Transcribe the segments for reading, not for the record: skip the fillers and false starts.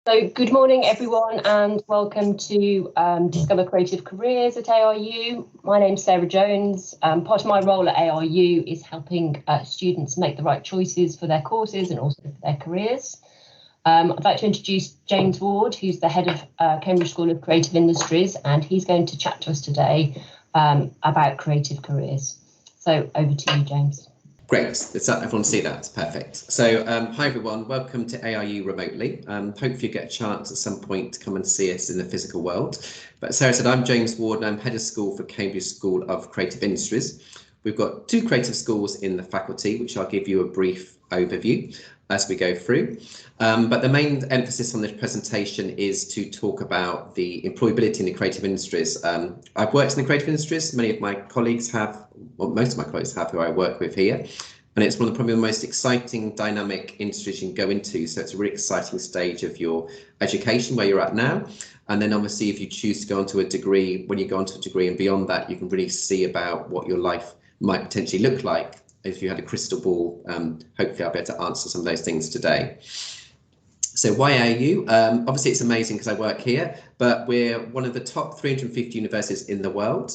So good morning, everyone, and welcome to Discover Creative Careers at ARU. My name's Sarah Jones. Part of my role at ARU is helping students make the right choices for their courses and also for their careers. I'd like to introduce James Ward, who's the head of Cambridge School of Creative Industries, and he's going to chat to us today about creative careers. So over to you, James. Great, let's everyone see that, perfect. So hi everyone, welcome to ARU remotely. Hopefully you get a chance at some point to come and see us in the physical world. But Sarah said, I'm James Ward and I'm head of school for Cambridge School of Creative Industries. We've got two creative schools in the faculty, which I'll give you a brief overview as we go through. But the main emphasis on this presentation is to talk about the employability in the creative industries. I've worked in the creative industries, many of my colleagues have, well, most of my colleagues have, who I work with here. And it's one of probably the most exciting, dynamic industries you can go into. So it's a really exciting stage of your education where you're at now. And then obviously, if you choose to go onto a degree, when you go onto a degree and beyond that, you can really see about what your life might potentially look like. If you had a crystal ball, hopefully I'll be able to answer some of those things today. So why ARU? Obviously it's amazing because I work here, but we're one of the top 350 universities in the world.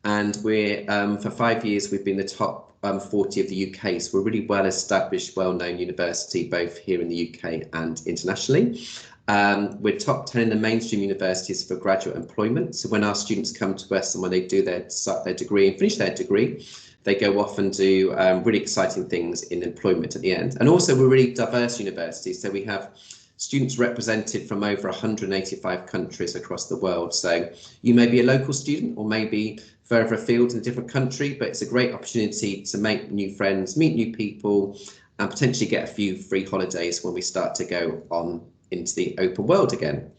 And we're, for 5 years, we've been the top 40 of the UK. So we're a really well-established, well-known university, both here in the UK and internationally. We're top 10 in the mainstream universities for graduate employment. So when our students come to us and when they do start their degree and finish their degree, they go off and do really exciting things in employment at the end. And also we're really diverse university. So we have students represented from over 185 countries across the world. So you may be a local student or maybe further afield in a different country, but it's a great opportunity to make new friends, meet new people, and potentially get a few free holidays when we start to go on into the open world again.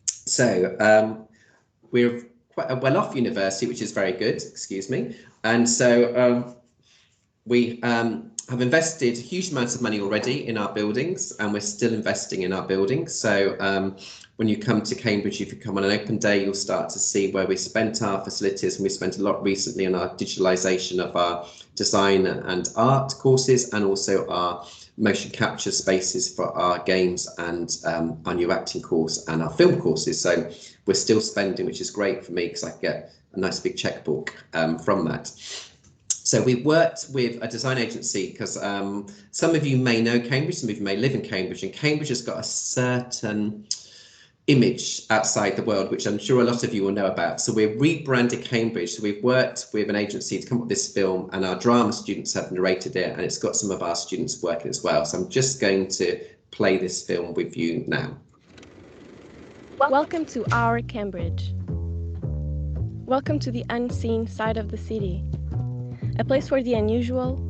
So we're quite a well-off university, which is very good, excuse me. And so we have invested huge amounts of money already in our buildings, and we're still investing in our buildings. So when you come to Cambridge, if you come on an open day, you'll start to see where we spent our facilities, and we spent a lot recently on our digitalization of our design and art courses, and also our motion capture spaces for our games and our new acting course and our film courses. So we're still spending, which is great for me because I get a nice big checkbook from that. So we've worked with a design agency because some of you may know Cambridge, some of you may live in Cambridge, and Cambridge has got a certain image outside the world, which I'm sure a lot of you will know about. So we've rebranded Cambridge. So we've worked with an agency to come up with this film, and our drama students have narrated it, and it's got some of our students working as well. So I'm just going to play this film with you now. Welcome to our Cambridge. Welcome to the unseen side of the city. A place where the unusual,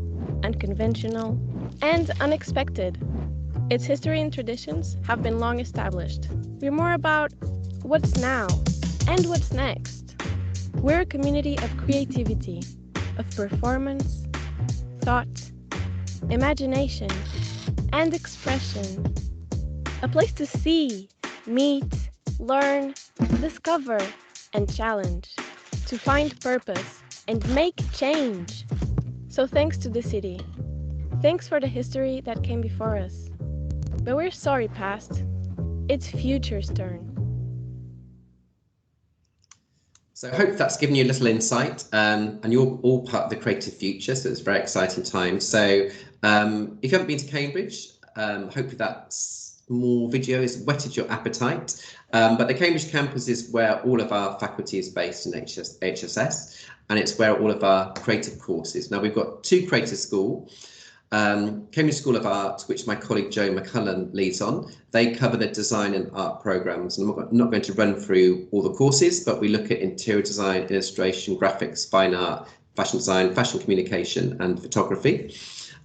unconventional, and unexpected. Its history and traditions have been long established. We're more about what's now and what's next. We're a community of creativity, of performance, thought, imagination, and expression. A place to see, meet, learn, discover, and challenge. To find purpose and make change. So thanks to the city. Thanks for the history that came before us. But we're sorry, past. It's future's turn. So I hope that's given you a little insight, and you're all part of the creative future, so it's a very exciting time. So if you haven't been to Cambridge, hopefully that small video has whetted your appetite. But the Cambridge campus is where all of our faculty is based in HSS, and it's where all of our creative courses. Now we've got two creative schools. Cambridge School of Art, which my colleague Joe McCullen leads on. They cover the design and art programs, and I'm not going to run through all the courses, but we look at interior design, illustration, graphics, fine art, fashion design, fashion communication, and photography.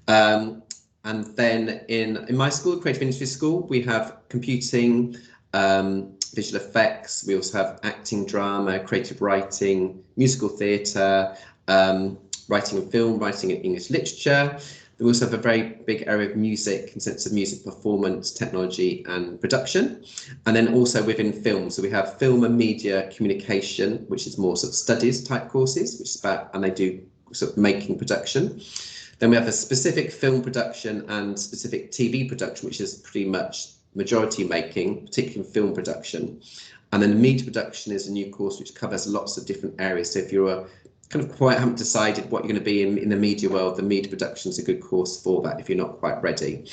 And then in my school, Creative Industry School, we have computing, visual effects. We also have acting, drama, creative writing, musical theatre, writing and film, writing and English literature. We also have a very big area of music, in sense of music performance, technology and production. And then also within film, so we have film and media communication, which is more sort of studies type courses, which is about, and they do sort of making production. Then we have a specific film production and specific TV production, which is pretty much majority making, particularly in film production. And then media production is a new course which covers lots of different areas. So if you're kind of quite haven't decided what you're going to be in the media world, the media production is a good course for that if you're not quite ready.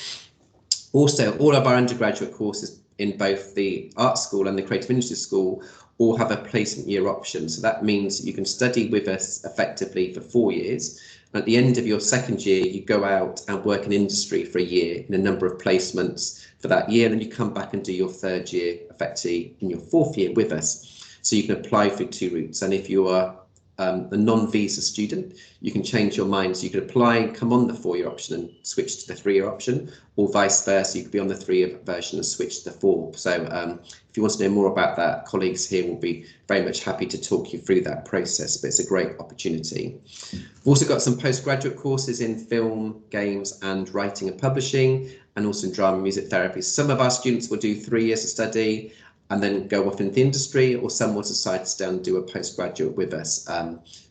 Also, all of our undergraduate courses in both the art school and the creative industry school all have a placement year option. So that means you can study with us effectively for 4 years. And at the end of your second year, you go out and work in industry for a year in a number of placements for that year. And then you come back and do your third year effectively in your fourth year with us. So you can apply for 2 routes. And if you are a non-visa student, you can change your mind. So you could apply and come on the 4-year option and switch to the 3-year option, or vice versa. You could be on the 3-year version and switch to the 4. So if you want to know more about that, colleagues here will be very much happy to talk you through that process, but it's a great opportunity. We've also got some postgraduate courses in film, games and writing and publishing, and also in drama and music therapy. Some of our students will do 3 years of study and then go off into the industry, or some will decide to stay and do a postgraduate with us.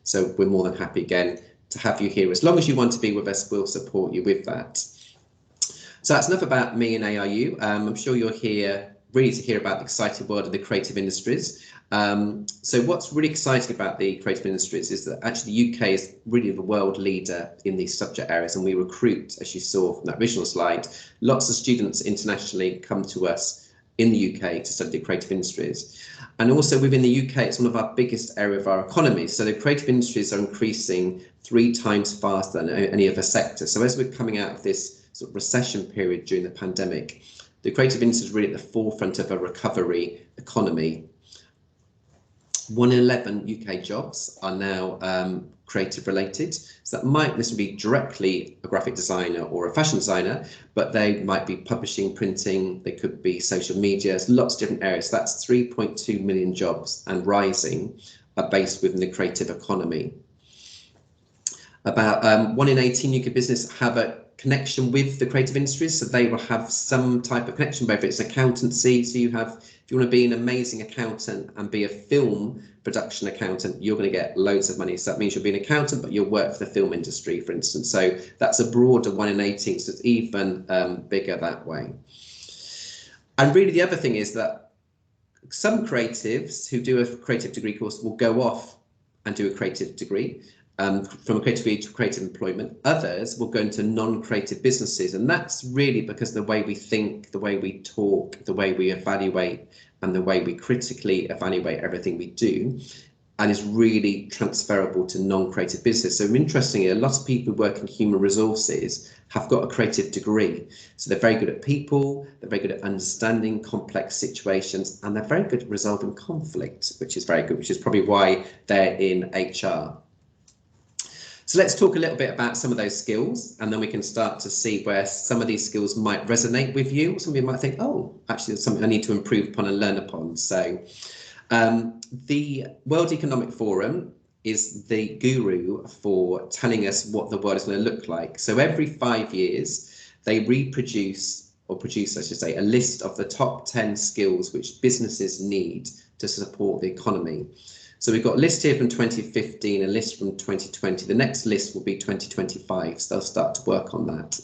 So we're more than happy again to have you here. As long as you want to be with us, we'll support you with that. So that's enough about me and ARU. I'm sure you're here really to hear about the exciting world of the creative industries. So what's really exciting about the creative industries is that actually the UK is really the world leader in these subject areas, and we recruit, as you saw from that original slide, lots of students internationally come to us in the UK to study the creative industries. And also within the UK, it's one of our biggest area of our economy. So the creative industries are increasing 3 times faster than any other sector. So as we're coming out of this sort of recession period during the pandemic, the creative industry is really at the forefront of a recovery economy. 1 in 11 UK jobs are now creative related. So that might necessarily be directly a graphic designer or a fashion designer, but they might be publishing, printing, they could be social media, lots of different areas. So that's 3.2 million jobs and rising are based within the creative economy. About 1 in 18 UK business have a connection with the creative industries, so they will have some type of connection, whether it's accountancy. So you have, if you want to be an amazing accountant and be a film production accountant, you're going to get loads of money. So that means you'll be an accountant, but you'll work for the film industry, for instance. So that's a broader 1 in 18, so it's even bigger that way. And really the other thing is that some creatives who do a creative degree course will go off and do a creative degree. From a creative degree to creative employment. Others will go into non-creative businesses, and that's really because the way we think, the way we talk, the way we evaluate, and the way we critically evaluate everything we do, and is really transferable to non-creative business. So interestingly, a lot of people who work in human resources have got a creative degree. So they're very good at people, they're very good at understanding complex situations, and they're very good at resolving conflict, which is very good, which is probably why they're in HR. So let's talk a little bit about some of those skills, and then we can start to see where some of these skills might resonate with you. Some of you might think, oh, actually, there's something I need to improve upon and learn upon. So the World Economic Forum is the guru for telling us what the world is going to look like. So every 5 years, they reproduce, or produce, I should say, a list of the top 10 skills which businesses need to support the economy. So we've got a list here from 2015, a list from 2020. The next list will be 2025, so they'll start to work on that.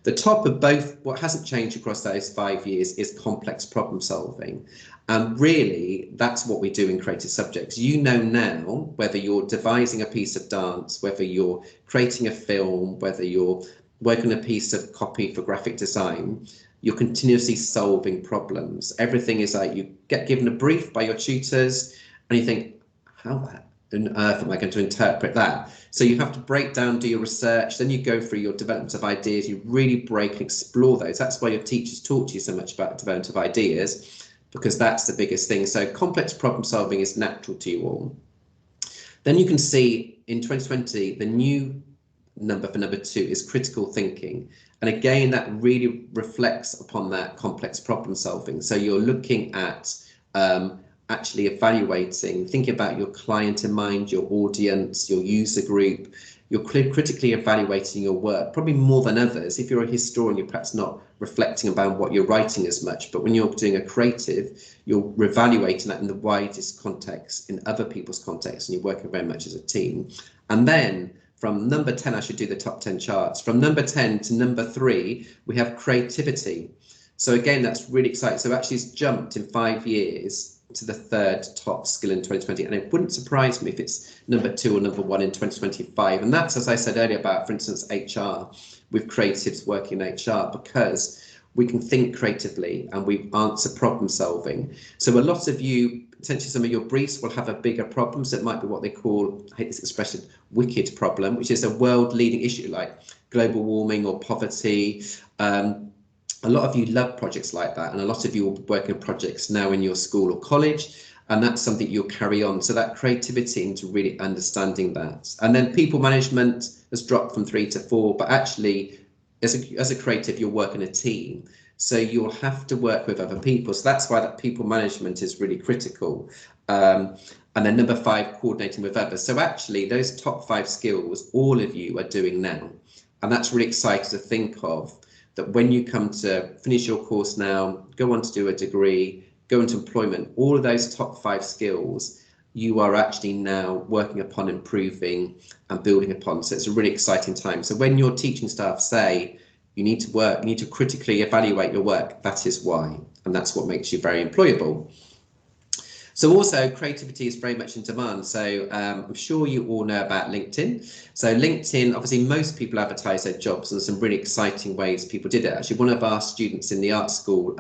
The top of both, what hasn't changed across those 5 years, is complex problem solving. And really, that's what we do in creative subjects. You know now, whether you're devising a piece of dance, whether you're creating a film, whether you're working on a piece of copy for graphic design, you're continuously solving problems. Everything is like you get given a brief by your tutors, and you think, how on earth am I going to interpret that? So you have to break down, do your research, then you go through your development of ideas, you really break and explore those. That's why your teachers taught you so much about development of ideas, because that's the biggest thing. So complex problem solving is natural to you all. Then you can see in 2020, the new number for number 2 is critical thinking. And again, that really reflects upon that complex problem solving. So you're looking at actually evaluating, thinking about your client in mind, your audience, your user group. You're critically evaluating your work, probably more than others. If you're a historian, you're perhaps not reflecting about what you're writing as much, but when you're doing a creative, you're evaluating that in the widest context, in other people's context, and you're working very much as a team. And then from number 10, I should do the top 10 charts. From number 10 to number 3, we have creativity. So again, that's really exciting. So actually it's jumped in 5 years to the 3rd top skill in 2020. And it wouldn't surprise me if it's number 2 or number 1 in 2025. And that's, as I said earlier, about, for instance, HR, with creatives working in HR, because we can think creatively and we answer problem solving. So a lot of you, potentially some of your briefs will have a bigger problem. So it might be what they call, I hate this expression, wicked problem, which is a world leading issue like global warming or poverty. A lot of you love projects like that, and a lot of you will be working on projects now in your school or college, and that's something you'll carry on. So that creativity into really understanding that. And then people management has dropped from 3 to 4, but actually as a creative, you'll work in a team. So you'll have to work with other people. So that's why that people management is really critical. And then number 5, coordinating with others. So actually those top 5 skills, all of you are doing now. And that's really exciting to think of, that when you come to finish your course now, go on to do a degree, go into employment, all of those top 5 skills, you are actually now working upon improving and building upon. So it's a really exciting time. So when your teaching staff say you need to work, you need to critically evaluate your work, that is why, and that's what makes you very employable. So also creativity is very much in demand. So I'm sure you all know about LinkedIn. So LinkedIn, obviously most people advertise their jobs, and some really exciting ways people did it. Actually, one of our students in the art school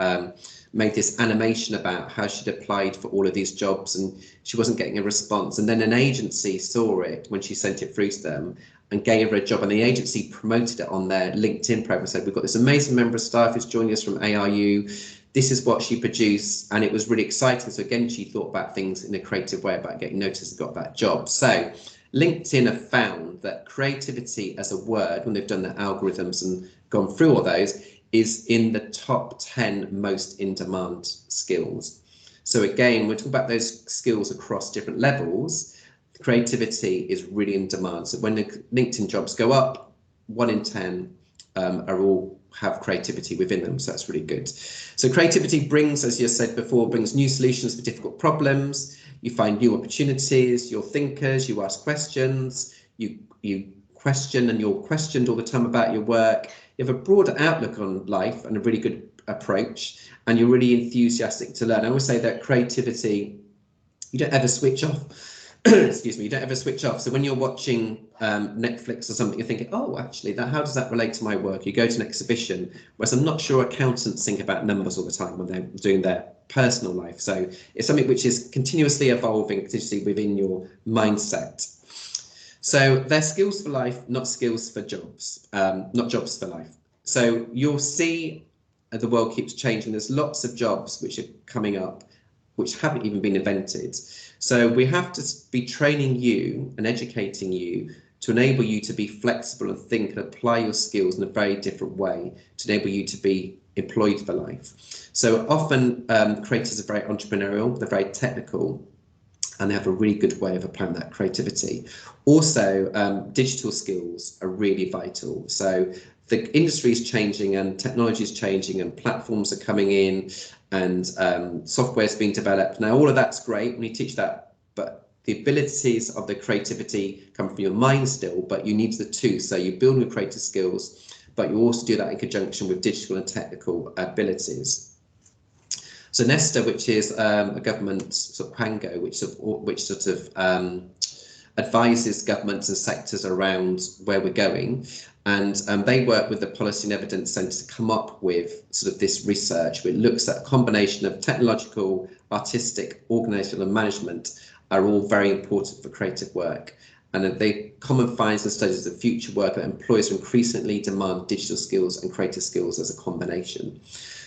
made this animation about how she'd applied for all of these jobs and she wasn't getting a response. And then an agency saw it when she sent it through to them and gave her a job, and the agency promoted it on their LinkedIn program. Said, we've got this amazing member of staff who's joining us from ARU. This is what she produced, and it was really exciting. So again, she thought about things in a creative way about getting noticed and got that job. So LinkedIn have found that creativity as a word, when they've done the algorithms and gone through all those, is in the top 10 most in demand skills. So again, we're talking about those skills across different levels. Creativity is really in demand. So when the LinkedIn jobs go up, 1 in 10 are all have creativity within them. So that's really good. So creativity brings, as you said before, brings new solutions for difficult problems. You find new opportunities, you're thinkers, you ask questions, you question and you're questioned all the time about your work. You have a broader outlook on life and a really good approach, and you're really enthusiastic to learn. I always say that creativity, you don't ever switch off. Excuse me, you don't ever switch off. So when you're watching Netflix or something, you're thinking, oh, actually, how does that relate to my work? You go to an exhibition, whereas I'm not sure accountants think about numbers all the time when they're doing their personal life. So it's something which is continuously evolving, continuously within your mindset. So they're skills for life, not skills for jobs, not jobs for life. So you'll see the world keeps changing. There's lots of jobs which are coming up, which haven't even been invented. So we have to be training you and educating you to enable you to be flexible and think and apply your skills in a very different way to enable you to be employed for life. So often creators are very entrepreneurial, they're very technical, and they have a really good way of applying that creativity. Also, digital skills are really vital. So the industry is changing and technology is changing and platforms are coming in and software is being developed. Now, all of that's great when you teach that, but the abilities of the creativity come from your mind still, but you need the two. So you're building your creative skills, but you also do that in conjunction with digital and technical abilities. So Nesta, which is a government sort of quango, which sort of advises governments and sectors around where we're going. And they work with the Policy and Evidence Centre to come up with sort of this research, which looks at a combination of technological, artistic, organisational and management are all very important for creative work. And the common finds and studies of future work that employers increasingly demand digital skills and creative skills as a combination.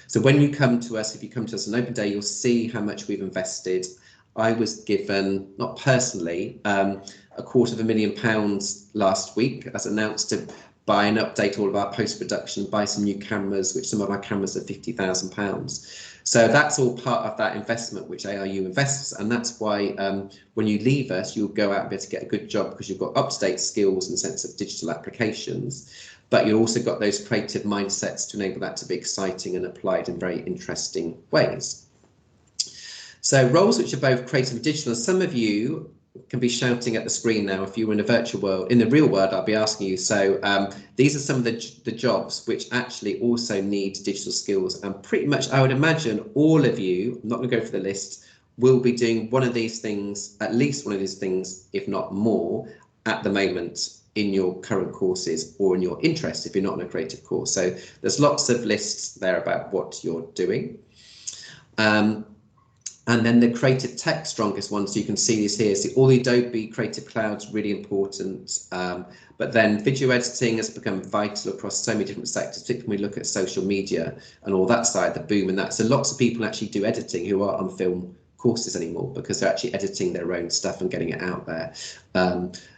So when you come to us, if you come to us on open day, you'll see how much we've invested. I was given, not personally, £250,000 last week, as announced, to buy and update all of our post-production, buy some new cameras, which some of our cameras are £50,000. So that's all part of that investment which ARU invests, and that's why when you leave us, you'll go out and be able to get a good job because you've got up-to-date skills in the sense of digital applications, but you've also got those creative mindsets to enable that to be exciting and applied in very interesting ways. So roles which are both creative and digital, some of you can be shouting at the screen now. If you were in a virtual world, in the real world, I'll be asking you. So these are some of the jobs which actually also need digital skills, and pretty much I would imagine all of you, I'm not going to go for the list, will be doing one of these things, at least one of these things, if not more, at the moment in your current courses or in your interest if you're not in a creative course. So there's lots of lists there about what you're doing. And then the creative tech strongest ones, so you can see these here. See, all the Adobe Creative Cloud's really important, but then video editing has become vital across so many different sectors, particularly when we look at social media and all that side, the boom and that. So lots of people actually do editing who aren't on film courses anymore because they're actually editing their own stuff and getting it out there.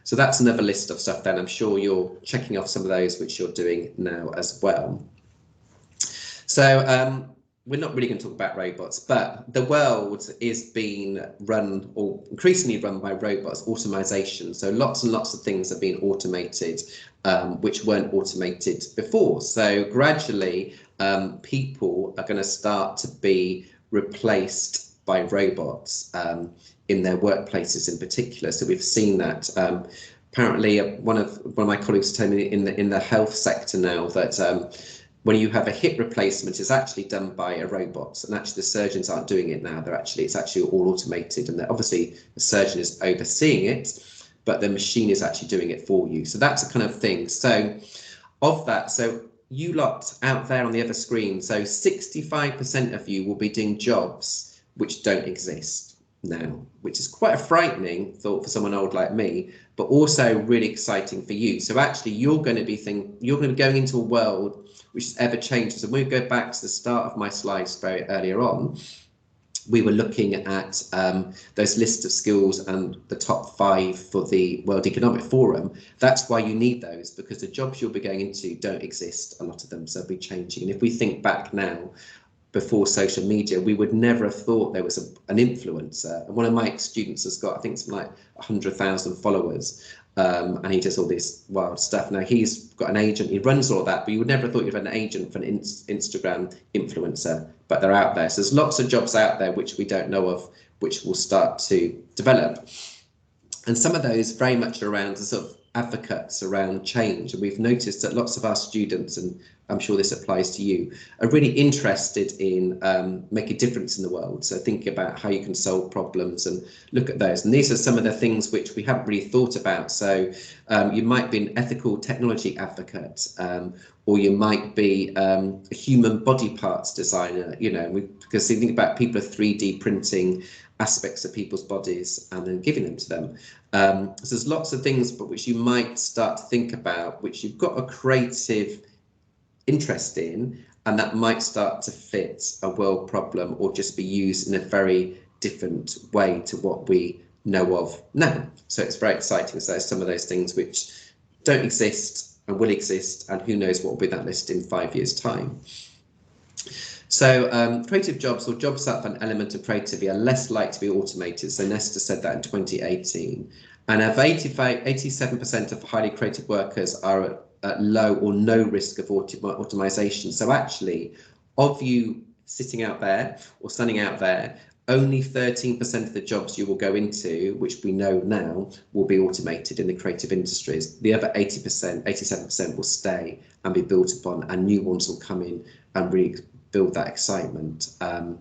So that's another list of stuff then. I'm sure you're checking off some of those which you're doing now as well. So we're not really going to talk about robots, but the world is being run, or increasingly run, by robots, automation. So lots and lots of things are being automated, which weren't automated before. So gradually, people are going to start to be replaced by robots in their workplaces in particular. So we've seen that. Apparently, one of my colleagues told me in the health sector now that when you have a hip replacement, it's actually done by a robot, and actually the surgeons aren't doing it now. It's actually all automated, and obviously the surgeon is overseeing it, but the machine is actually doing it for you. So that's a kind of thing. So of that, so you lot out there on the other screen, so 65% of you will be doing jobs which don't exist now, which is quite a frightening thought for someone old like me, but also really exciting for you. So actually you're going to be going into a world which is ever changing. So when we go back to the start of my slides very earlier on, we were looking at those lists of skills and the top 5 for the World Economic Forum. That's why you need those, because the jobs you'll be going into don't exist, a lot of them, so they'll be changing. And if we think back now, before social media, we would never have thought there was an influencer. And one of my students has got, I think, something like 100,000 followers, and he does all this wild stuff. Now he's got an agent, he runs all that, but you would never have thought you'd have an agent for an Instagram influencer, but they're out there. So there's lots of jobs out there which we don't know of, which will start to develop. And some of those very much around the sort of advocates around change. And we've noticed that lots of our students, and I'm sure this applies to you, are really interested in making a difference in the world. So think about how you can solve problems and look at those. And these are some of the things which we haven't really thought about. So you might be an ethical technology advocate, or you might be a human body parts designer, because you think about people are 3D printing aspects of people's bodies and then giving them to them. So there's lots of things but which you might start to think about, which you've got a creative interest in, and that might start to fit a world problem or just be used in a very different way to what we know of now. So it's very exciting. So there's some of those things which don't exist and will exist, and who knows what will be that list in 5 years' time. So creative jobs, or jobs that have an element of creativity, are less likely to be automated. So Nesta said that in 2018. And of 87% of highly creative workers are at low or no risk of automation. So actually, of you sitting out there or standing out there, only 13% of the jobs you will go into, which we know now, will be automated in the creative industries. The other 80%, 87% will stay and be built upon, and new ones will come in and really build that excitement. And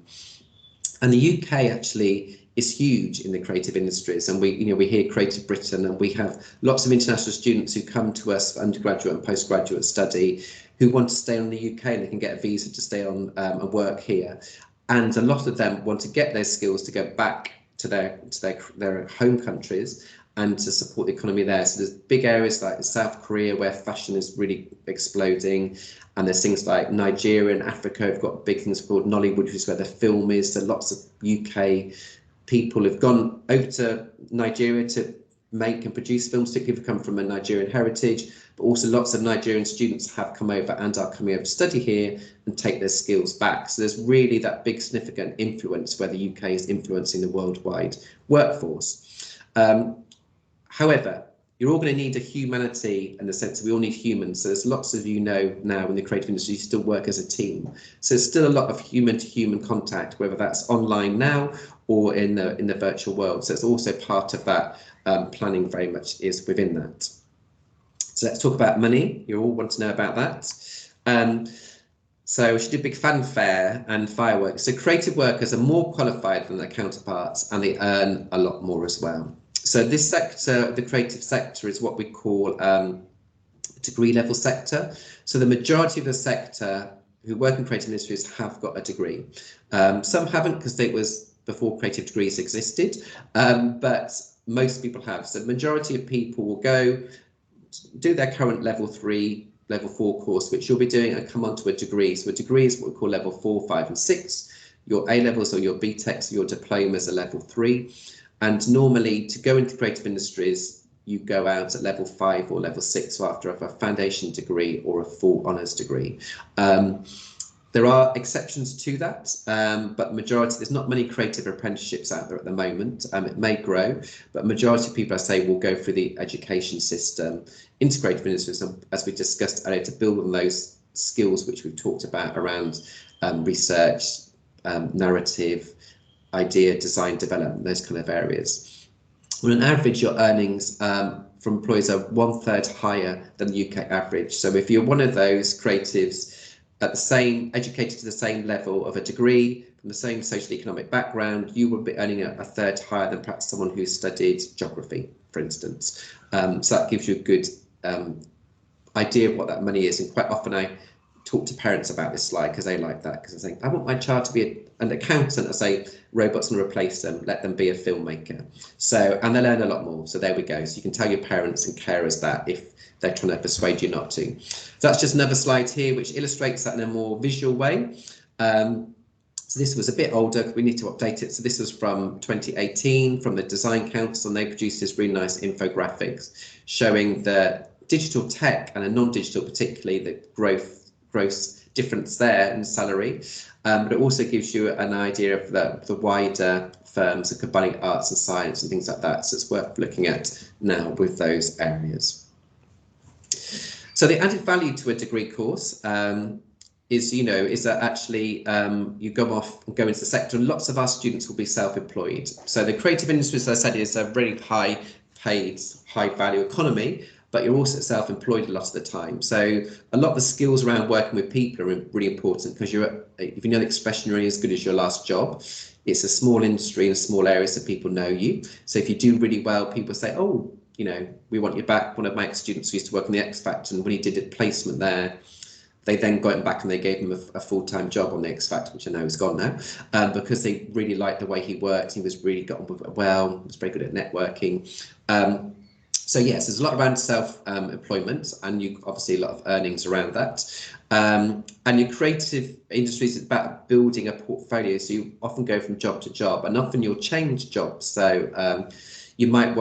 the UK actually is huge in the creative industries, and we hear Creative Britain, and we have lots of international students who come to us for undergraduate and postgraduate study who want to stay on the UK, and they can get a visa to stay on and work here. And a lot of them want to get those skills to go back to their home countries and to support the economy there. So there's big areas like South Korea where fashion is really exploding, and there's things like Nigeria and Africa have got big things called Nollywood, which is where the film is. So lots of UK people have gone over to Nigeria to make and produce films, particularly if they come from a Nigerian heritage, but also lots of Nigerian students have come over and are coming over to study here and take their skills back. So there's really that big significant influence where the UK is influencing the worldwide workforce. However, you're all going to need a humanity in the sense that we all need humans. So there's lots of now in the creative industry, you still work as a team. So there's still a lot of human to human contact, whether that's online now or in the virtual world. So it's also part of that planning very much is within that. So let's talk about money. You all want to know about that. So we should do big fanfare and fireworks. So creative workers are more qualified than their counterparts, and they earn a lot more as well. So this sector, the creative sector, is what we call degree level sector. So the majority of the sector who work in creative industries have got a degree. Some haven't because it was before creative degrees existed, but most people have. So the majority of people will go do their current level 3, level 4 course, which you'll be doing, and come on to a degree. So a degree is what we call level 4, 5 and 6. Your A-levels or your BTECs, your diplomas are level 3. And normally to go into creative industries, you go out at level 5 or level 6, so after a foundation degree or a full honours degree. There are exceptions to that, but majority, there's not many creative apprenticeships out there at the moment. It may grow, but majority of people, I say, will go through the education system, integrative industries, as we discussed earlier, to build on those skills which we've talked about around research, narrative, idea, design, development, those kind of areas. On an average, your earnings from employees are 1/3 higher than the UK average. So if you're one of those creatives at the same, educated to the same level of a degree, from the same social economic background, you will be earning a third higher than perhaps someone who studied geography, for instance. So that gives you a good idea of what that money is. And quite often I talk to parents about this slide because they like that, because they're saying, I want my child to be an accountant. I say, robots can replace them, let them be a filmmaker. So, and they learn a lot more. So there we go. So you can tell your parents and carers that if they're trying to persuade you not to. So that's just another slide here which illustrates that in a more visual way. So this was a bit older, we need to update it. So this was from 2018 from the Design Council, and they produced this really nice infographics showing the digital tech and a non-digital, particularly the gross difference there in salary, but it also gives you an idea of the wider firms of combining arts and science and things like that. So it's worth looking at now with those areas. So the added value to a degree course is that actually you go off and go into the sector, and lots of our students will be self-employed. So the creative industry, as I said, is a really high paid, high value economy, but you're also self-employed a lot of the time. So a lot of the skills around working with people are really important, because if you know the expression, you're only as good as your last job. It's a small industry in a small area, so people know you. So if you do really well, people say, oh, we want you back. One of my ex-students used to work on the X Factor, and when he did a placement there, they then got him back and they gave him a full-time job on the X Factor, which I know is gone now, because they really liked the way he worked. He was really got on with it well, was very good at networking. So yes, there's a lot around self-employment, and you obviously a lot of earnings around that. And your creative industries is about building a portfolio. So you often go from job to job, and often you'll change jobs. So you might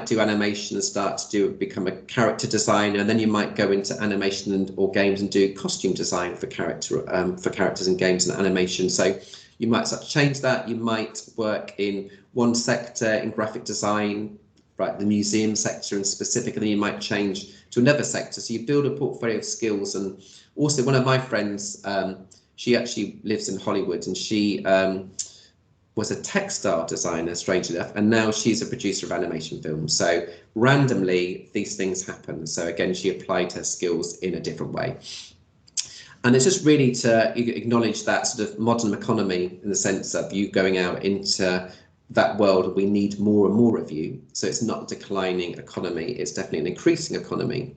do animation and become a character designer, and then you might go into animation or games and do costume design for characters in games and animation. So you might start to change that. You might work in one sector in graphic design, right, the museum sector in specific, and then you might change to another sector. So you build a portfolio of skills. And also one of my friends, she actually lives in Hollywood, and she was a textile designer, strangely enough, and now she's a producer of animation films. So randomly these things happen. So again, she applied her skills in a different way. And it's just really to acknowledge that sort of modern economy, in the sense of you going out into that world. We need more and more of you. So it's not a declining economy, it's definitely an increasing economy.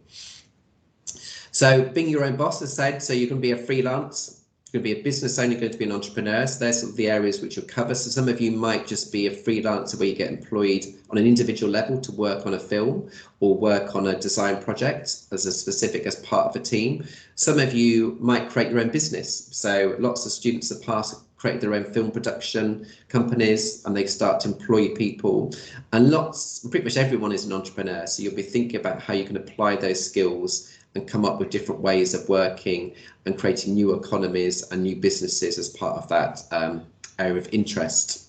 So being your own boss, as I said, so you can be a freelance, you're going to be a business owner, you're going to be an entrepreneur. So there's sort of the areas which you'll cover. So some of you might just be a freelancer where you get employed on an individual level to work on a film or work on a design project as part of a team. Some of you might create your own business. So lots of students have created their own film production companies, and they start to employ people. And pretty much everyone is an entrepreneur. So you'll be thinking about how you can apply those skills and come up with different ways of working and creating new economies and new businesses as part of that area of interest.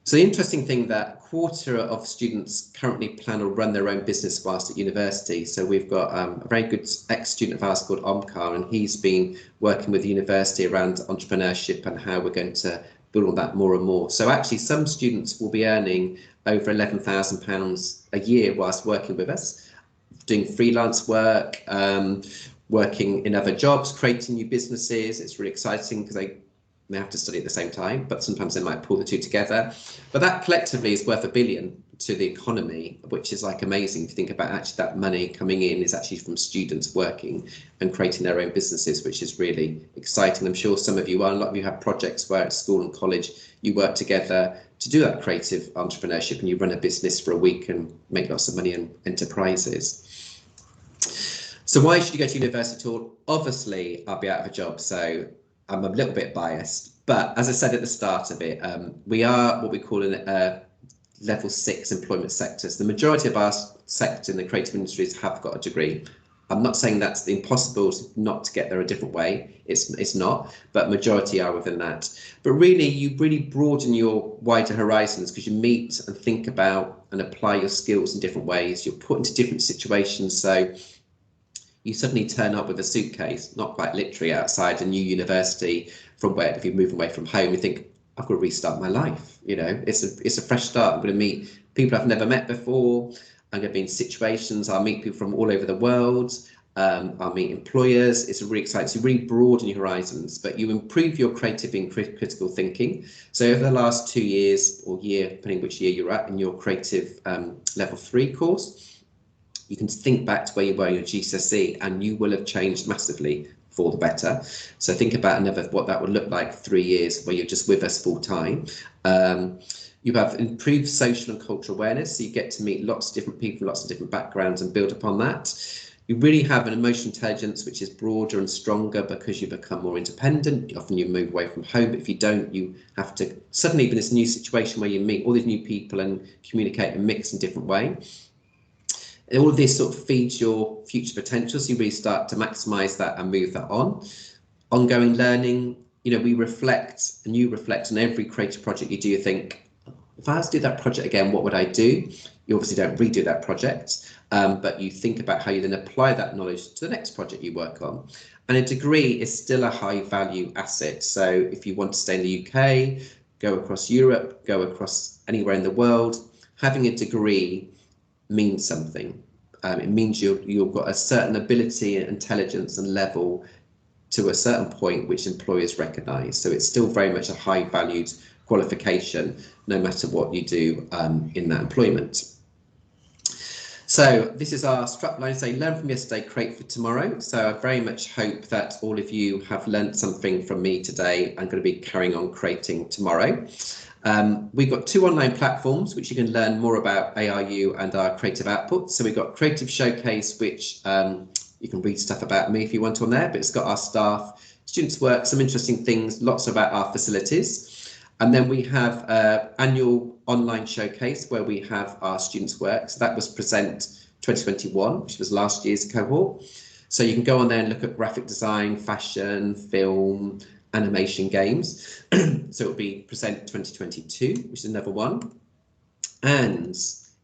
So the interesting thing, that 1/4 of students currently plan or run their own business whilst at university. So we've got a very good ex-student of ours called Omkar, and he's been working with the university around entrepreneurship and how we're going to build on that more and more. So actually some students will be earning over £11,000 a year whilst working with us, doing freelance work, working in other jobs, creating new businesses. It's really exciting because they have to study at the same time, but sometimes they might pull the two together. But that collectively is worth £1 billion to the economy, which is like amazing to think about. Actually, that money coming in is actually from students working and creating their own businesses, which is really exciting. I'm sure some of you are, a lot of you have projects where at school and college you work together to do that creative entrepreneurship, and you run a business for a week and make lots of money in enterprises. So why should you go to university at all? Obviously, I'll be out of a job, so I'm a little bit biased. But as I said at the start of it, we are what we call an level 6 employment sectors. The majority of our sector in the creative industries have got a degree. I'm not saying that's impossible not to get there a different way. It's not, but majority are within that. But really, you really broaden your wider horizons because you meet and think about and apply your skills in different ways. You're put into different situations. So you suddenly turn up with a suitcase, not quite literally, outside a new university from where, if you move away from home, you think, I've got to restart my life. You know, it's a fresh start. I'm going to meet people I've never met before. I'm going to be in situations. I'll meet people from all over the world. I'll meet employers. It's really exciting. So you really broaden your horizons, but you improve your creative and critical thinking. So over the last 2 years or year, depending which year you're at in your creative level 3 course, you can think back to where you were in your GCSE and you will have changed massively for the better. So think about what that would look like 3 years where you're just with us full time. You have improved social and cultural awareness, so you get to meet lots of different people, lots of different backgrounds, and build upon that. You really have an emotional intelligence which is broader and stronger because you become more independent. Often you move away from home, but if you don't, you have to suddenly be in this new situation where you meet all these new people and communicate and mix in different ways. All of this sort of feeds your future potential, so you really start to maximise that and move that on. Ongoing learning, you know, we reflect and you reflect on every creative project you do. You think, if I was to do that project again, what would I do? You obviously don't redo that project, but you think about how you then apply that knowledge to the next project you work on. And a degree is still a high value asset. So if you want to stay in the UK, go across Europe, go across anywhere in the world, having a degree means something. It means you've got a certain ability, intelligence and level to a certain point which employers recognise. So it's still very much a high valued qualification no matter what you do in that employment. So this is our strapline, say learn from yesterday, create for tomorrow. So I very much hope that all of you have learnt something from me today. I'm going to be carrying on creating tomorrow. We've got 2 online platforms which you can learn more about ARU and our creative output. So we've got Creative Showcase, which you can read stuff about me if you want on there, but it's got our staff, students' work, some interesting things, lots about our facilities. And then we have annual online showcase where we have our students' work. So that was Present 2021, which was last year's cohort. So you can go on there and look at graphic design, fashion, film, animation, games. So it'll be Present 2022, which is another one. And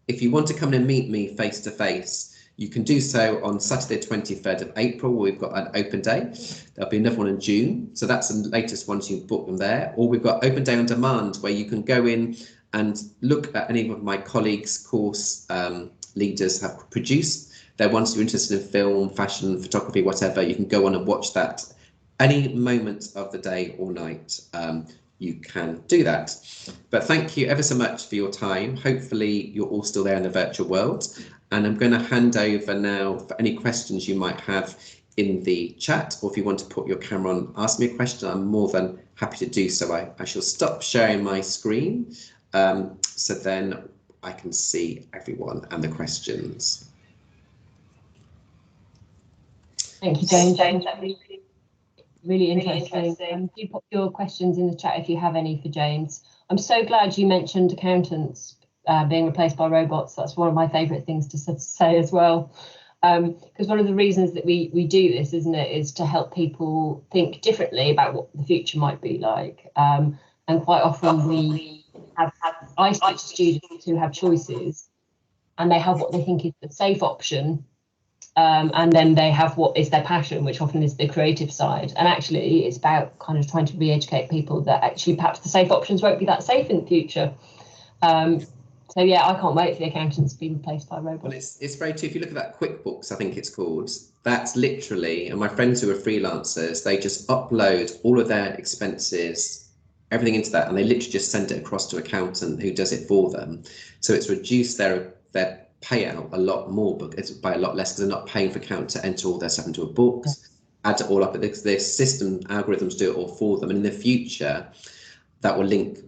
if you want to come and meet me face to face, you can do so on Saturday, 23rd of April, where we've got an open day. There'll be another one in June. So that's the latest one, so you can book them there. Or we've got open day on demand, where you can go in and look at any of my colleagues' course leaders have produced. They're ones who are interested in film, fashion, photography, whatever. You can go on and watch that any moment of the day or night. You can do that. But thank you ever so much for your time. Hopefully you're all still there in the virtual world. And I'm going to hand over now for any questions you might have in the chat, or if you want to put your camera on, ask me a question, I'm more than happy to do so. I shall stop sharing my screen so then I can see everyone and the questions. Thank you, James. Really interesting. Do put your questions in the chat if you have any for James. I'm so glad you mentioned accountants being replaced by robots. That's one of my favourite things to say as well. Because one of the reasons that we do this, isn't it, is to help people think differently about what the future might be like. And quite often we have I speak to students who have choices and they have what they think is the safe option, and then they have what is their passion, which often is the creative side. And actually, it's about kind of trying to re-educate people that actually perhaps the safe options won't be that safe in the future. So yeah, I can't wait for the accountants to be replaced by robots. Well, it's very true. If you look at that QuickBooks, I think it's called, that's literally, and my friends who are freelancers, they just upload all of their expenses, everything into that, and they literally just send it across to an accountant who does it for them. So it's reduced their payout a lot more, but it's by a lot less, because they're not paying for accountant to enter all their stuff into a books, add it all up. Their system algorithms do it all for them, and in the future, that will link,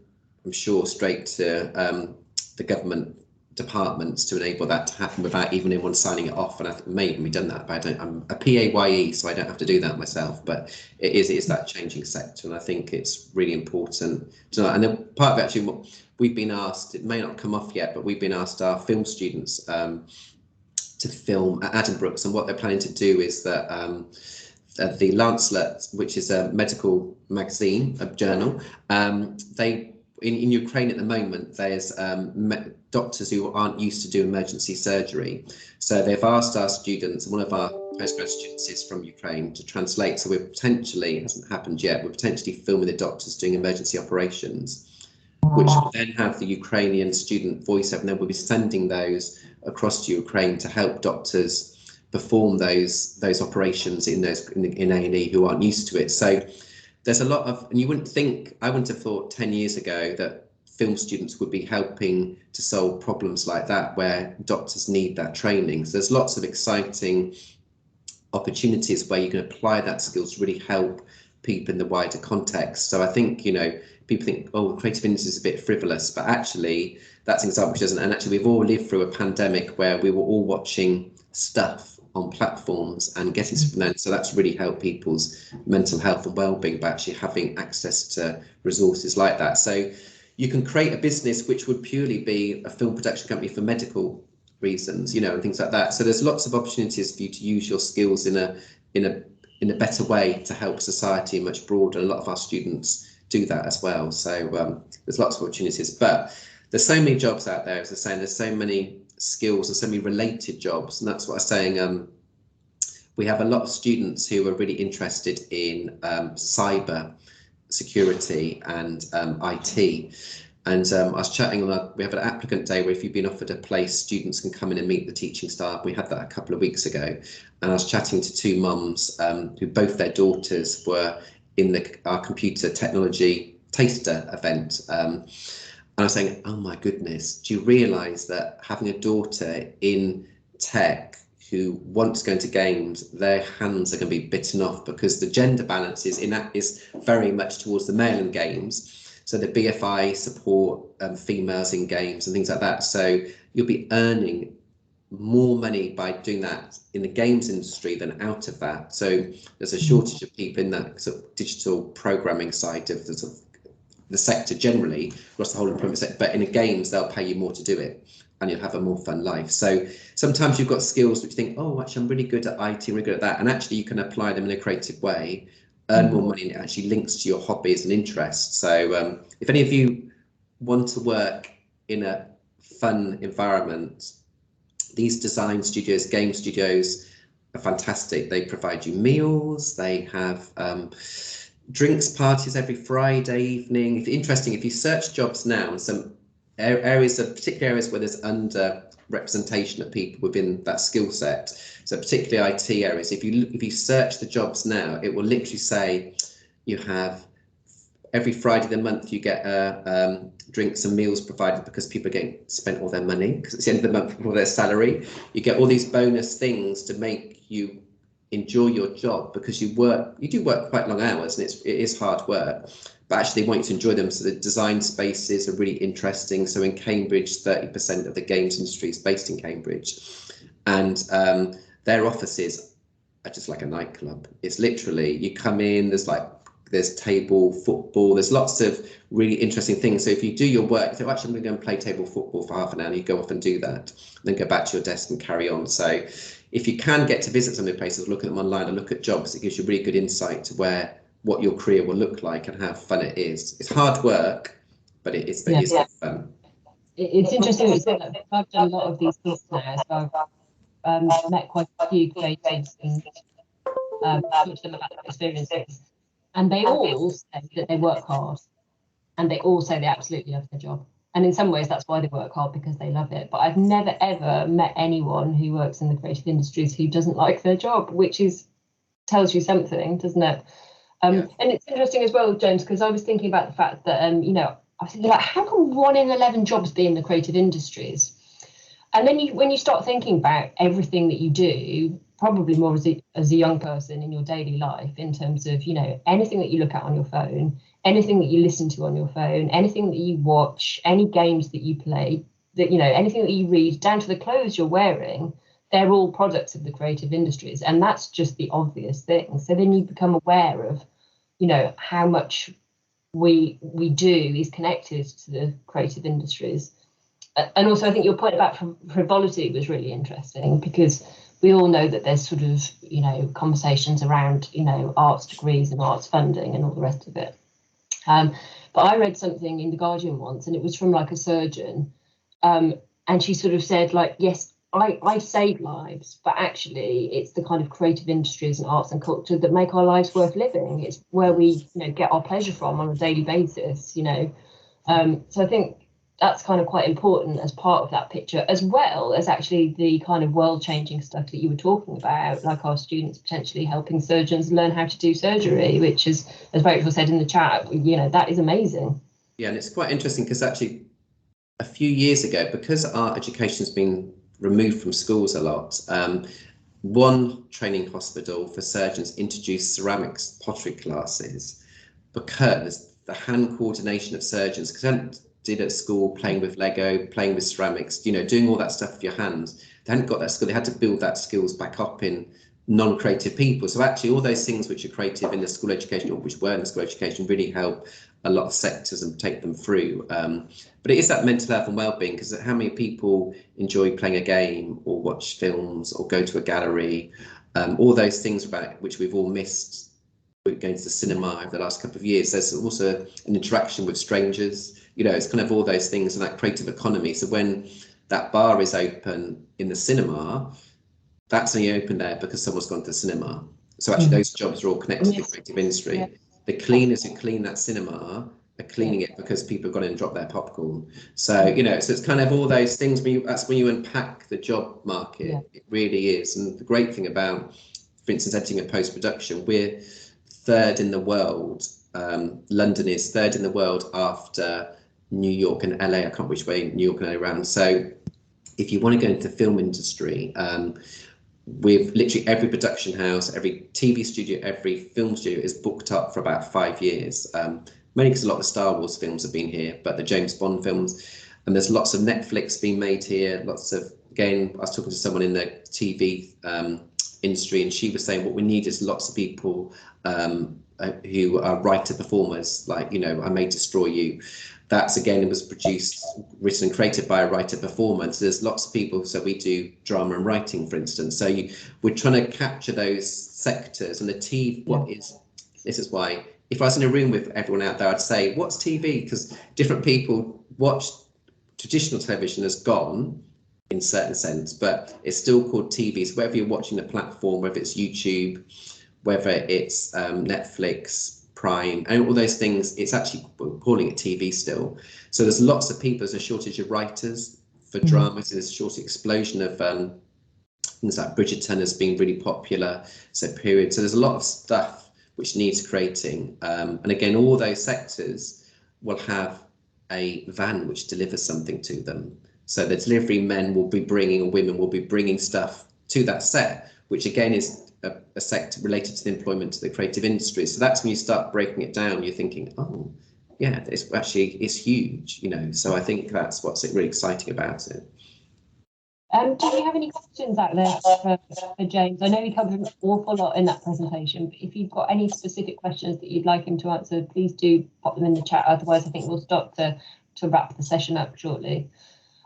I'm sure, straight to the government departments to enable that to happen without even anyone signing it off. And I think it may even be done that, but I'm a PAYE, so I don't have to do that myself. But it is that changing sector, and I think it's really important to know. And then part of actually what we've been asked, it may not come off yet, but we've been asked our film students to film at Addenbrooke's, and what they're planning to do is that the Lancelot, which is a medical magazine, a journal, they in Ukraine at the moment, there's doctors who aren't used to do emergency surgery. So they've asked our students, one of our postgrad students is from Ukraine, to translate. So we're potentially, it hasn't happened yet, we're potentially filming the doctors doing emergency operations, which will then have the Ukrainian student voiceover, and then we'll be sending those across to Ukraine to help doctors perform those operations in A&E who aren't used to it. So there's a lot of, and you wouldn't think, I wouldn't have thought 10 years ago that film students would be helping to solve problems like that, where doctors need that training. So there's lots of exciting opportunities where you can apply that skills to really help people in the wider context. So I think, you know, people think, oh, creative industry is a bit frivolous, but actually that's an example which doesn't. And actually we've all lived through a pandemic where we were all watching stuff on platforms and getting stuff from them. So that's really helped people's mental health and well-being by actually having access to resources like that. So you can create a business which would purely be a film production company for medical reasons, you know, and things like that. So there's lots of opportunities for you to use your skills in a better way to help society much broader. A lot of our students do that as well. So there's lots of opportunities, but there's so many jobs out there, as I was saying, there's so many skills and so many related jobs. And that's what I was saying. We have a lot of students who are really interested in cyber security and IT. And I was chatting on we have an applicant day where if you've been offered a place, students can come in and meet the teaching staff. We had that a couple of weeks ago. And I was chatting to two mums who both their daughters were in our computer technology taster event. And I was saying, oh my goodness, do you realise that having a daughter in tech who wants to go into games, their hands are going to be bitten off, because the gender balance is very much towards the male in games. So the BFI support females in games and things like that. So you'll be earning more money by doing that in the games industry than out of that. So there's a shortage of people in that sort of digital programming side of the sort of the sector generally across the whole employment sector, but in the games they'll pay you more to do it and you'll have a more fun life. So sometimes you've got skills which you think, oh, actually I'm really good at IT, I'm really good at that, and actually you can apply them in a creative way, earn more money, and it actually links to your hobbies and interests. So if any of you want to work in a fun environment, these design studios, game studios are fantastic. They provide you meals, they have drinks parties every Friday evening. If interesting, if you search jobs now, and some areas, particular areas where there's under representation of people within that skill set, so particularly IT areas, if you search the jobs now, it will literally say you have every Friday of the month you get drinks and meals provided, because people are getting spent all their money because it's the end of the month for their salary. You get all these bonus things to make you enjoy your job, because you do work quite long hours and it is hard work, but actually they want you to enjoy them. So the design spaces are really interesting. So in Cambridge, 30% of the games industry is based in Cambridge, and their offices are just like a nightclub. It's literally, you come in, there's table football, there's lots of really interesting things. So if you do your work, you say, actually I'm going to go and play table football for half an hour, and you go off and do that, and then go back to your desk and carry on. So if you can get to visit some of the places, look at them online and look at jobs, it gives you really good insight to what your career will look like and how fun it is. It's hard work, but it is fun. It's interesting that I've done a lot of these things now. So met quite a few creatives and talked to them about their experiences, and they all say that they work hard, and they all say they absolutely love their job. And in some ways, that's why they work hard, because they love it. But I've never, ever met anyone who works in the creative industries who doesn't like their job, which tells you something, doesn't it? And it's interesting as well, James, because I was thinking about the fact that, I was thinking, like, how can 1 in 11 jobs be in the creative industries? And then when you start thinking about everything that you do, probably more as a young person in your daily life, in terms of, anything that you look at on your phone, anything that you listen to on your phone, anything that you watch, any games that you play, that, anything that you read, down to the clothes you're wearing, they're all products of the creative industries. And that's just the obvious thing. So then you become aware of, how much we do is connected to the creative industries. And also, I think your point about frivolity was really interesting, because we all know that there's sort of, conversations around, arts degrees and arts funding and all the rest of it. But I read something in The Guardian once, and it was from like a surgeon. And she sort of said, like, yes, I save lives, but actually it's the kind of creative industries and arts and culture that make our lives worth living. It's where we, get our pleasure from on a daily basis, So I think that's kind of quite important as part of that picture, as well as actually the kind of world-changing stuff that you were talking about, like our students potentially helping surgeons learn how to do surgery, which is, as Rachel said in the chat, that is amazing. Yeah, and it's quite interesting because actually a few years ago, because our education's been removed from schools a lot, one training hospital for surgeons introduced ceramics pottery classes, because the hand coordination of surgeons, because did at school playing with Lego, playing with ceramics, doing all that stuff with your hands. They hadn't got that skill. They had to build that skills back up in non-creative people. So actually all those things which are creative in the school education, or which were in the school education, really help a lot of sectors and take them through. But it is that mental health and well-being, because how many people enjoy playing a game or watch films or go to a gallery, all those things about which we've all missed going to the cinema over the last couple of years. There's also an interaction with strangers, it's kind of all those things and that creative economy. So when that bar is open in the cinema, that's only open there because someone's gone to the cinema. So actually those jobs are all connected to the creative industry. Yeah. The cleaners who clean that cinema are cleaning it because people have gone in and dropped their popcorn. So, so it's kind of all those things. That's when you unpack the job market. Yeah. It really is. And the great thing about, for instance, editing and post-production, we're third in the world. London is third in the world after New York and LA. I can't remember which way New York and LA around. So if you want to go into the film industry, with literally every production house, every TV studio, every film studio is booked up for about 5 years. Mainly because a lot of the Star Wars films have been here, but the James Bond films, and there's lots of Netflix being made here. Lots of, again, I was talking to someone in the TV industry, and she was saying what we need is lots of people who are writer performers, like, I May Destroy You. That's, again, it was produced, written and created by a writer performer. So there's lots of people. So we do drama and writing, for instance. So we're trying to capture those sectors. And the TV, this is why, if I was in a room with everyone out there, I'd say, what's TV? Because different people watch. Traditional television has gone in certain sense, but it's still called TV. So whether you're watching a platform, whether it's YouTube, whether it's Netflix, Prime, and all those things, it's actually, we're calling it TV still. So there's lots of people. There's a shortage of writers for dramas. There's a shortage explosion of things like Bridgerton has been really popular. So period. So there's a lot of stuff which needs creating. And again, all those sectors will have a van which delivers something to them. So the delivery men will be bringing, or women will be bringing stuff to that set, which again is a sector related to the employment to the creative industry. So that's when you start breaking it down, you're thinking, oh yeah, it's huge, so I think that's what's really exciting about it. Do you have any questions out there for James? I know he covered an awful lot in that presentation, but if you've got any specific questions that you'd like him to answer, please do pop them in the chat. Otherwise, I think we'll start to wrap the session up shortly.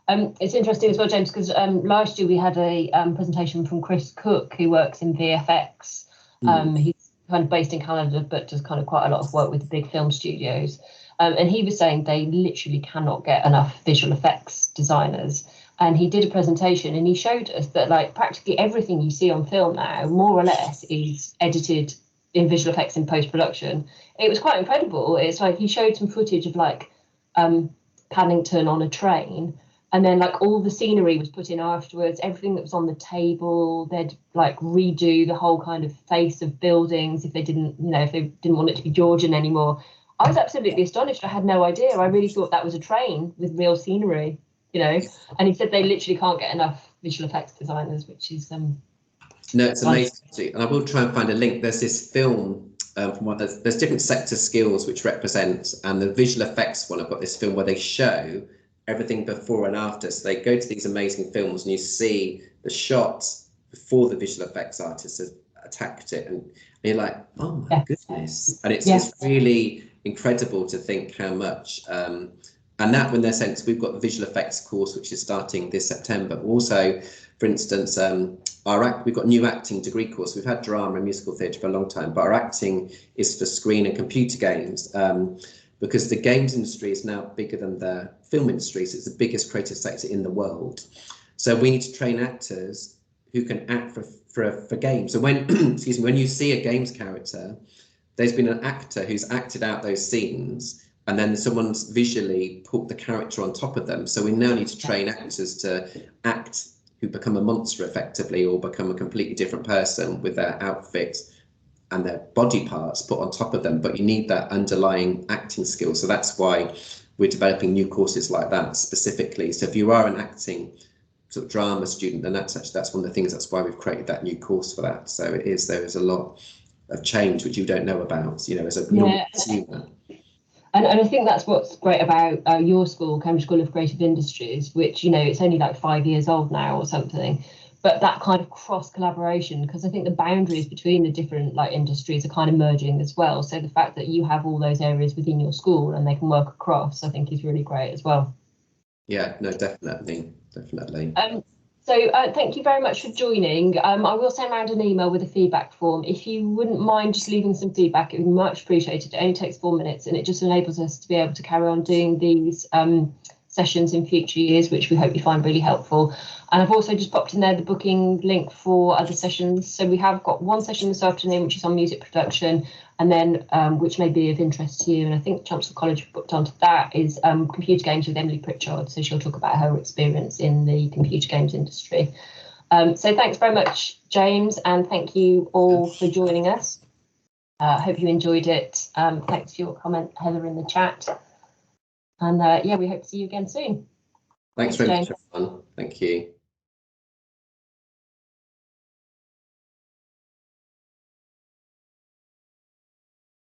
It's interesting as well, James, because last year we had a presentation from Chris Cook, who works in VFX. He's kind of based in Canada, but does kind of quite a lot of work with the big film studios. And he was saying they literally cannot get enough visual effects designers. and he did a presentation, and he showed us that like practically everything you see on film now, more or less, is edited in visual effects in post-production. It was quite incredible. It's like he showed some footage of like Paddington on a train, and then like all the scenery was put in afterwards, everything that was on the table. They'd like redo the whole kind of face of buildings if they didn't, you know, if they didn't want it to be Georgian anymore. I was absolutely astonished. I had no idea. I really thought that was a train with real scenery, you know. And he said they literally can't get enough visual effects designers, which is no, it's amazing. And I will try and find a link. There's this film from what there's different sector skills which represent, and the visual effects one, I've got this film where they show everything before and after. So they go to these amazing films and you see the shots before the visual effects artists have attacked it, and you're like, oh my goodness. And it's really incredible to think how much and that, in their sense, we've got the visual effects course which is starting this September. Also, for instance, we've got new acting degree course. We've had drama and musical theatre for a long time, but our acting is for screen and computer games, because the games industry is now bigger than the film industry. So it's the biggest creative sector in the world. So we need to train actors who can act for games. So when excuse me, when you see a games character, there's been an actor who's acted out those scenes, and then someone's visually put the character on top of them. So we now need to train actors to act who become a monster effectively, or become a completely different person with their outfit and their body parts put on top of them. But you need that underlying acting skill. So that's why we're developing new courses like that specifically. So if you are an acting sort of drama student, then that's one of the things. That's why we've created that new course for that. So there is a lot of change which you don't know about, you know, as a normal consumer. And I think that's what's great about your school, Cambridge School of Creative Industries, which, you know, it's only like 5 years old now or something, but that kind of cross collaboration, because I think the boundaries between the different like industries are kind of merging as well. So the fact that you have all those areas within your school and they can work across, I think is really great as well. Yeah, no, definitely. So thank you very much for joining. I will send around an email with a feedback form. If you wouldn't mind just leaving some feedback, it would be much appreciated. It only takes 4 minutes, and it just enables us to be able to carry on doing these sessions in future years, which we hope you find really helpful. And I've also just popped in there the booking link for other sessions. So we have got one session this afternoon, which is on music production, and then which may be of interest to you, and I think Chelmsford College booked onto that, is computer games with Emily Pritchard. So she'll talk about her experience in the computer games industry. So thanks very much, James, and thank you all for joining us. Hope you enjoyed it. Thanks for your comment, Heather, in the chat. And yeah, we hope to see you again soon. Thanks very much, everyone. Thank you.